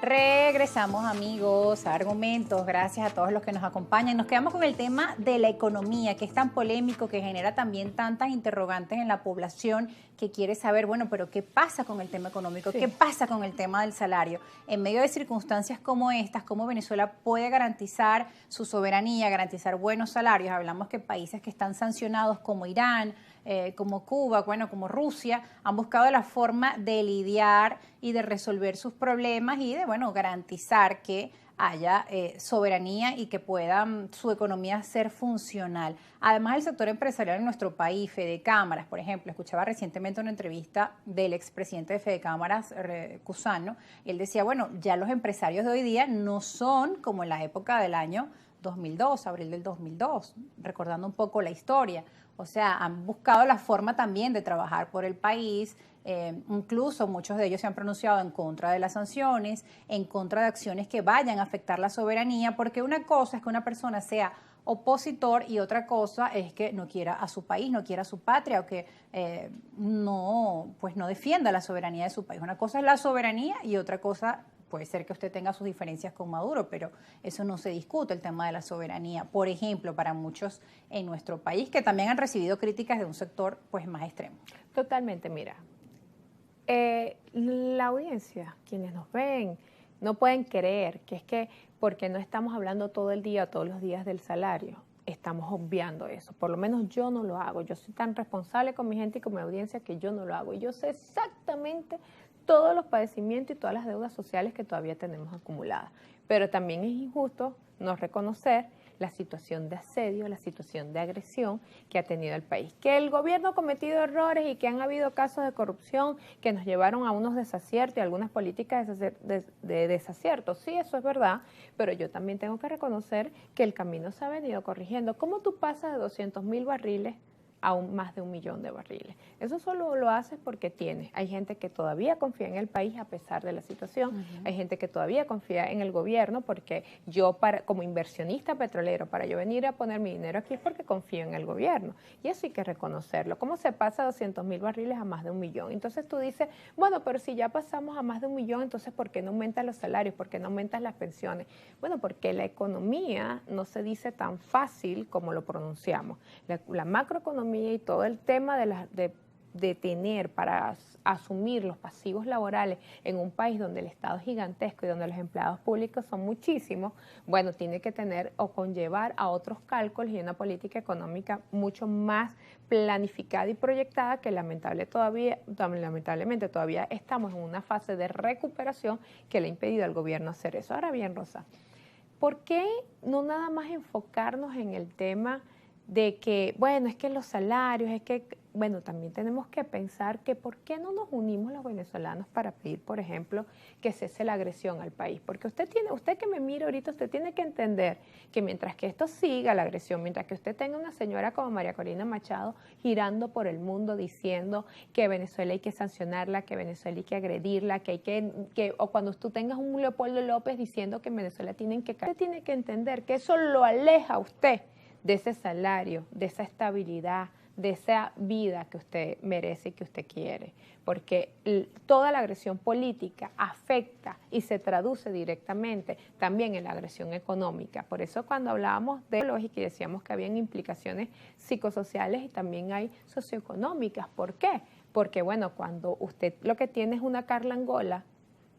Regresamos, amigos, a Argumentos. Gracias a todos los que nos acompañan. Nos quedamos con el tema de la economía, que es tan polémico, que genera también tantas interrogantes en la población que quiere saber, bueno, pero ¿qué pasa con el tema económico? Sí. ¿Qué pasa con el tema del salario? En medio de circunstancias como estas, ¿cómo Venezuela puede garantizar su soberanía, garantizar buenos salarios? Hablamos que países que están sancionados como Irán, como Cuba, bueno, como Rusia, han buscado la forma de lidiar y de resolver sus problemas y de, bueno, garantizar que haya soberanía y que pueda su economía ser funcional. Además, el sector empresarial en nuestro país, Fedecámaras, por ejemplo, escuchaba recientemente una entrevista del expresidente de Fedecámaras, Cusano, y él decía, bueno, ya los empresarios de hoy día no son como en la época del año 2002, abril del 2002, recordando un poco la historia. O sea, han buscado la forma también de trabajar por el país, incluso muchos de ellos se han pronunciado en contra de las sanciones, en contra de acciones que vayan a afectar la soberanía, porque una cosa es que una persona sea opositor y otra cosa es que no quiera a su país, no quiera a su patria o que no defienda la soberanía de su país. Una cosa es la soberanía y otra cosa puede ser que usted tenga sus diferencias con Maduro, pero eso no se discute, el tema de la soberanía. Por ejemplo, para muchos en nuestro país que también han recibido críticas de un sector pues más extremo. Totalmente, mira, la audiencia, quienes nos ven, no pueden creer que es que porque no estamos hablando todo el día, todos los días del salario, estamos obviando eso. Por lo menos yo no lo hago. Yo soy tan responsable con mi gente y con mi audiencia que yo no lo hago. Y yo sé exactamente todos los padecimientos y todas las deudas sociales que todavía tenemos acumuladas. Pero también es injusto no reconocer la situación de asedio, la situación de agresión que ha tenido el país. Que el gobierno ha cometido errores y que han habido casos de corrupción que nos llevaron a unos desaciertos y algunas políticas de desaciertos. Sí, eso es verdad, pero yo también tengo que reconocer que el camino se ha venido corrigiendo. ¿Cómo tú pasas de 200.000 barriles a más de 1 millón de barriles? Eso solo lo haces porque tienes. Hay gente que todavía confía en el país a pesar de la situación. Hay gente que todavía confía en el gobierno porque yo, como inversionista petrolero, para yo venir a poner mi dinero aquí es porque confío en el gobierno. Y eso hay que reconocerlo. ¿Cómo se pasa de 200.000 barriles a más de 1 millón? Entonces tú dices, bueno, pero si ya pasamos a más de 1 millón, entonces ¿por qué no aumentan los salarios? ¿Por qué no aumentan las pensiones? Bueno, porque la economía no se dice tan fácil como lo pronunciamos. La macroeconomía y todo el tema de tener para asumir los pasivos laborales en un país donde el Estado es gigantesco y donde los empleados públicos son muchísimos, bueno, tiene que tener o conllevar a otros cálculos y una política económica mucho más planificada y proyectada que lamentablemente todavía estamos en una fase de recuperación que le ha impedido al gobierno hacer eso. Ahora bien, Rosa, ¿por qué no nada más enfocarnos en el tema de que, bueno, es que los salarios, es que, bueno, también tenemos que pensar que por qué no nos unimos los venezolanos para pedir, por ejemplo, que cese la agresión al país? Porque usted que me mira ahorita, usted tiene que entender que mientras que esto siga, la agresión, mientras que usted tenga una señora como María Corina Machado girando por el mundo diciendo que Venezuela hay que sancionarla, que Venezuela hay que agredirla, o cuando tú tengas un Leopoldo López diciendo que en Venezuela tienen que caer, usted tiene que entender que eso lo aleja a usted de ese salario, de esa estabilidad, de esa vida que usted merece y que usted quiere, porque toda la agresión política afecta y se traduce directamente también en la agresión económica. Por eso cuando hablábamos de lógica y decíamos que habían implicaciones psicosociales y también hay socioeconómicas. ¿Por qué? Porque bueno, cuando usted lo que tiene es una Carla Angola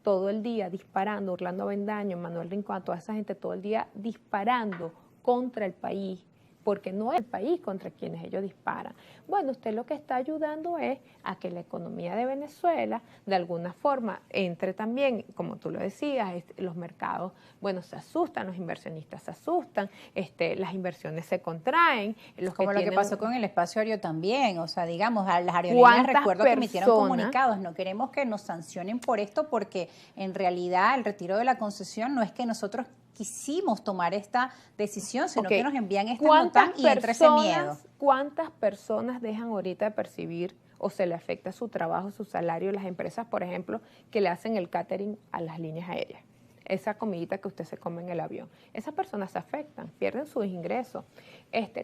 todo el día disparando, Orlando Avendaño, Manuel Rincón, toda esa gente todo el día disparando contra el país, porque no es el país contra quienes ellos disparan. Bueno, usted lo que está ayudando es a que la economía de Venezuela, de alguna forma, entre también, como tú lo decías, los mercados, bueno, se asustan, los inversionistas se asustan, las inversiones se contraen. Como lo que pasó con el espacio aéreo también, o sea, digamos, a las aerolíneas recuerdo que emitieron comunicados, no queremos que nos sancionen por esto porque en realidad el retiro de la concesión no es que nosotros quisimos tomar esta decisión, sino que nos envían esta nota y entra ese miedo. ¿Cuántas personas dejan ahorita de percibir o se le afecta su trabajo, su salario, las empresas, por ejemplo, que le hacen el catering a las líneas aéreas? esa comidita que usted se come en el avión. Esas personas se afectan, pierden sus ingresos.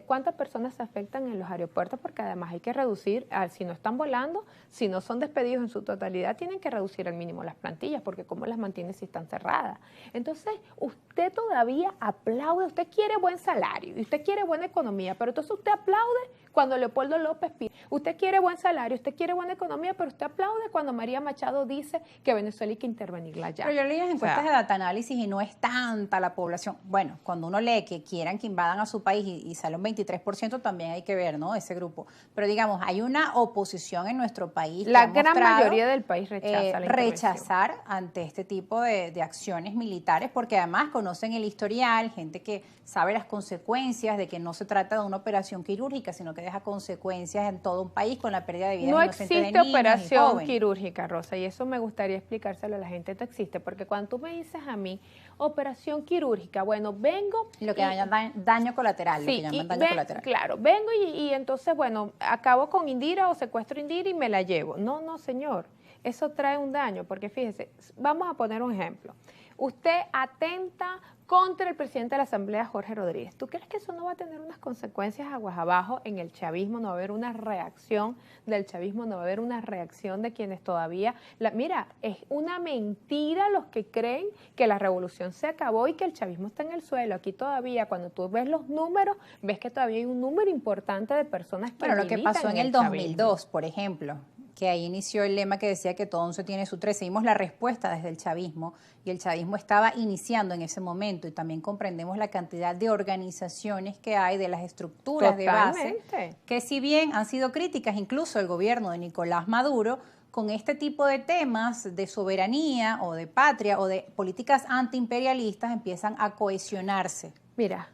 ¿Cuántas personas se afectan en los aeropuertos? Porque además hay que reducir, si no están volando, si no son despedidos en su totalidad, tienen que reducir al mínimo las plantillas, porque ¿cómo las mantiene si están cerradas? Entonces, usted todavía aplaude, usted quiere buen salario, y usted quiere buena economía, pero entonces usted aplaude cuando Leopoldo López pide, usted quiere buen salario, usted quiere buena economía, pero usted aplaude cuando María Machado dice que Venezuela hay que intervenirla ya. Pero yo leí las encuestas de Data Análisis y no es tanta la población. Bueno, cuando uno lee que quieran que invadan a su país y sale un 23%, también hay que ver, ¿no? Ese grupo. Pero digamos, hay una oposición en nuestro país. La gran mayoría del país rechaza rechazar ante este tipo de acciones militares, porque además conocen el historial, gente que sabe las consecuencias de que no se trata de una operación quirúrgica, sino que deja consecuencias en todo un país con la pérdida de vidas inocentes de niños y jóvenes. No existe operación quirúrgica, Rosa, y eso me gustaría explicárselo a la gente. No existe, porque cuando tú me dices a mí, operación quirúrgica, bueno, vengo... Lo que llaman daño colateral, sí, lo que llaman daño colateral. Claro, vengo y entonces, bueno, acabo con Indira o secuestro Indira y me la llevo. No, no, señor, eso trae un daño, porque fíjese, vamos a poner un ejemplo. Usted atenta contra el presidente de la Asamblea, Jorge Rodríguez. ¿Tú crees que eso no va a tener unas consecuencias aguas abajo en el chavismo? No va a haber una reacción del chavismo, no va a haber una reacción de quienes todavía... Mira, es una mentira los que creen que la revolución se acabó y que el chavismo está en el suelo. Aquí todavía, cuando tú ves los números, ves que todavía hay un número importante de personas que lo que pasó en el 2002, chavismo. por ejemplo, que ahí inició el lema que decía que todo 11 tiene su 13. Seguimos la respuesta desde el chavismo, y el chavismo estaba iniciando en ese momento, y también comprendemos la cantidad de organizaciones que hay, de las estructuras Totalmente. de base, que si bien han sido críticas, incluso el gobierno de Nicolás Maduro, con este tipo de temas de soberanía o de patria o de políticas antiimperialistas empiezan a cohesionarse. Mira,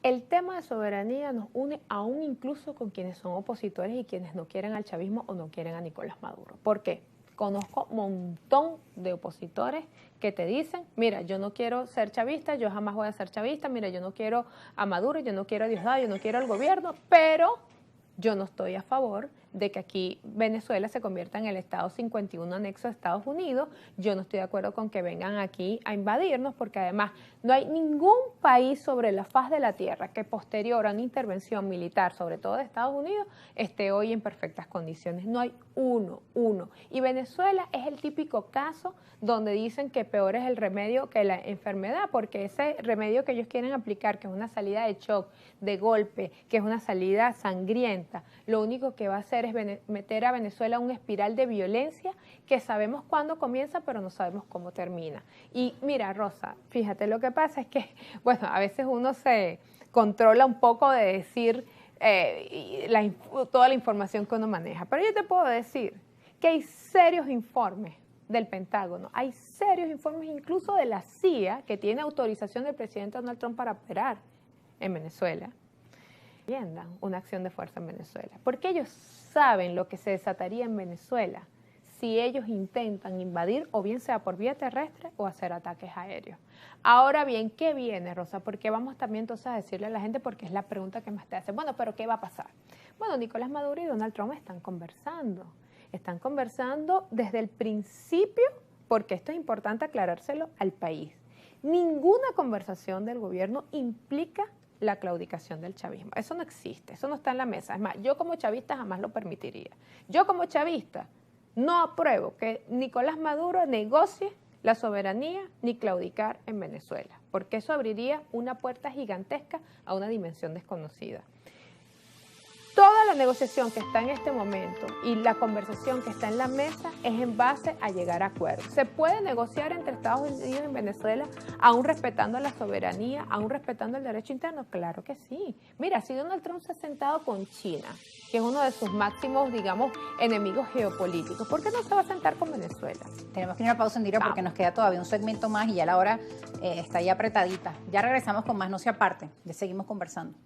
el tema de soberanía nos une aún incluso con quienes son opositores y quienes no quieren al chavismo o no quieren a Nicolás Maduro. ¿Por qué? Conozco un montón de opositores que te dicen, mira, yo no quiero ser chavista, yo jamás voy a ser chavista, mira, yo no quiero a Maduro, yo no quiero a Diosdado, yo no quiero al gobierno, pero yo no estoy a favor de que aquí Venezuela se convierta en el Estado 51 anexo a Estados Unidos. Yo no estoy de acuerdo con que vengan aquí a invadirnos, porque además no hay ningún país sobre la faz de la tierra que posterior a una intervención militar, sobre todo de Estados Unidos, esté hoy en perfectas condiciones. No hay uno. Y Venezuela es el típico caso donde dicen que peor es el remedio que la enfermedad, porque ese remedio que ellos quieren aplicar, que es una salida de shock, de golpe, que es una salida sangrienta, lo único que va a hacer es meter a Venezuela en una espiral de violencia que sabemos cuándo comienza, pero no sabemos cómo termina. Y mira, Rosa, fíjate, lo que pasa es que, bueno, a veces uno se controla un poco de decir toda la información que uno maneja, pero yo te puedo decir que hay serios informes del Pentágono, hay serios informes incluso de la CIA, que tiene autorización del presidente Donald Trump para operar en Venezuela, una acción de fuerza en Venezuela, porque ellos saben lo que se desataría en Venezuela si ellos intentan invadir, o bien sea por vía terrestre o hacer ataques aéreos. Ahora bien, ¿qué viene, Rosa? Porque vamos también entonces a decirle a la gente, porque es la pregunta que más te hace, bueno, pero ¿qué va a pasar? Bueno, Nicolás Maduro y Donald Trump están conversando desde el principio, porque esto es importante aclarárselo al país. Ninguna conversación del gobierno implica la claudicación del chavismo. Eso no existe, eso no está en la mesa. Es más, yo como chavista jamás lo permitiría. Yo como chavista no apruebo que Nicolás Maduro negocie la soberanía ni claudicar en Venezuela, porque eso abriría una puerta gigantesca a una dimensión desconocida. Toda la negociación que está en este momento y la conversación que está en la mesa es en base a llegar a acuerdos. ¿Se puede negociar entre Estados Unidos y Venezuela aún respetando la soberanía, aún respetando el derecho interno? Claro que sí. Mira, si Donald Trump se ha sentado con China, que es uno de sus máximos, digamos, enemigos geopolíticos, ¿por qué no se va a sentar con Venezuela? Tenemos que ir a una pausa, Indira, porque nos queda todavía un segmento más y ya la hora está ahí apretadita. Ya regresamos con más, no se aparte, ya seguimos conversando.